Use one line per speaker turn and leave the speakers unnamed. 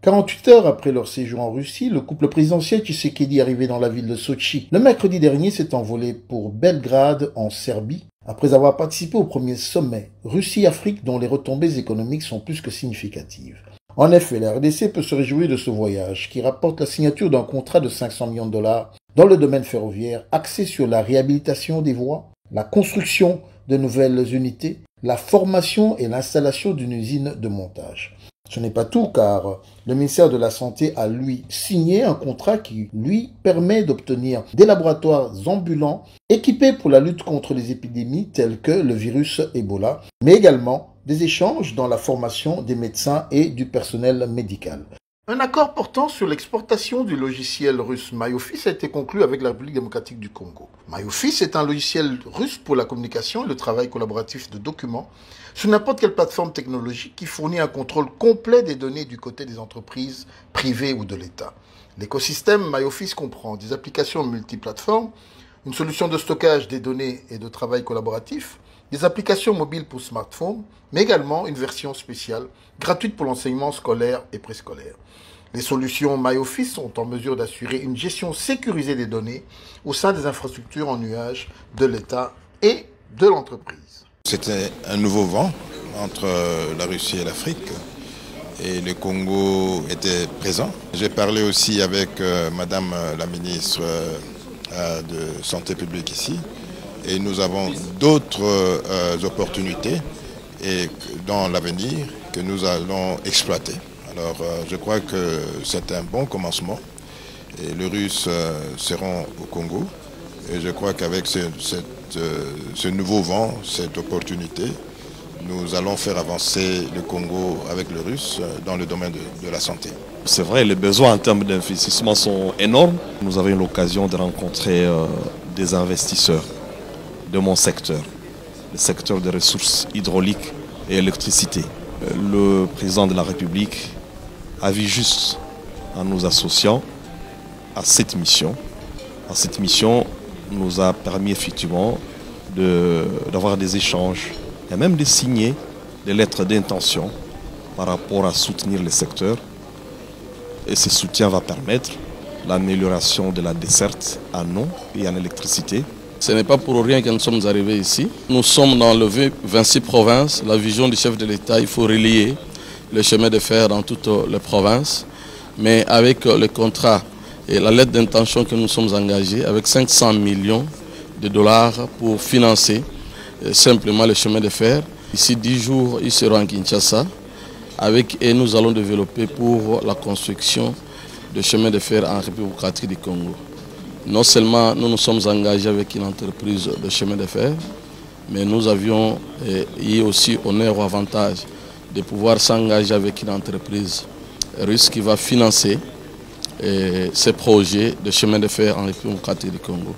48 heures après leur séjour en Russie, le couple présidentiel Tshisekedi arrivé dans la ville de Sochi le mercredi dernier s'est envolé pour Belgrade en Serbie après avoir participé au premier sommet Russie-Afrique dont les retombées économiques sont plus que significatives. En effet, la RDC peut se réjouir de ce voyage qui rapporte la signature d'un contrat de 500 millions de dollars dans le domaine ferroviaire axé sur la réhabilitation des voies, la construction de nouvelles unités, la formation et l'installation d'une usine de montage. Ce n'est pas tout car le ministère de la Santé a lui signé un contrat qui lui permet d'obtenir des laboratoires ambulants équipés pour la lutte contre les épidémies telles que le virus Ebola, mais également des échanges dans la formation des médecins et du personnel médical. Un accord portant sur l'exportation du logiciel russe MyOffice a été conclu avec la République démocratique du Congo. MyOffice est un logiciel russe pour la communication et le travail collaboratif de documents sur n'importe quelle plateforme technologique qui fournit un contrôle complet des données du côté des entreprises privées ou de l'État. L'écosystème MyOffice comprend des applications multiplateformes, une solution de stockage des données et de travail collaboratif, des applications mobiles pour smartphones, mais également une version spéciale gratuite pour l'enseignement scolaire et préscolaire. Les solutions MyOffice sont en mesure d'assurer une gestion sécurisée des données au sein des infrastructures en nuage de l'État et de l'entreprise.
C'était un nouveau vent entre la Russie et l'Afrique et le Congo était présent. J'ai parlé aussi avec Madame la ministre de Santé publique ici et nous avons d'autres opportunités et dans l'avenir que nous allons exploiter. Alors je crois que c'est un bon commencement et les Russes seront au Congo et je crois qu'avec ce nouveau vent, cette opportunité, nous allons faire avancer le Congo avec le Russe dans le domaine de la santé.
C'est vrai, les besoins en termes d'investissement sont énormes. Nous avons eu l'occasion de rencontrer des investisseurs de mon secteur, le secteur des ressources hydrauliques et électricité. Le président de la République a vu juste en nous associant à cette mission. Cette mission nous a permis effectivement d'avoir des échanges et même de signer des lettres d'intention par rapport à soutenir le secteur. Et ce soutien va permettre l'amélioration de la desserte en eau et en électricité.
Ce n'est pas pour rien que nous sommes arrivés ici. Nous sommes dans le 26 provinces. La vision du chef de l'État, il faut relier le chemin de fer dans toutes les provinces. Mais avec le contrat et la lettre d'intention que nous sommes engagés, avec 500 millions de dollars pour financer simplement le chemin de fer. Ici, 10 jours, ils seront à Kinshasa. Et nous allons développer pour la construction de chemin de fer en République démocratique du Congo. Non seulement nous nous sommes engagés avec une entreprise de chemin de fer, mais nous avions eu aussi honneur ou avantage de pouvoir s'engager avec une entreprise russe qui va financer ces projets de chemin de fer en République démocratique du Congo.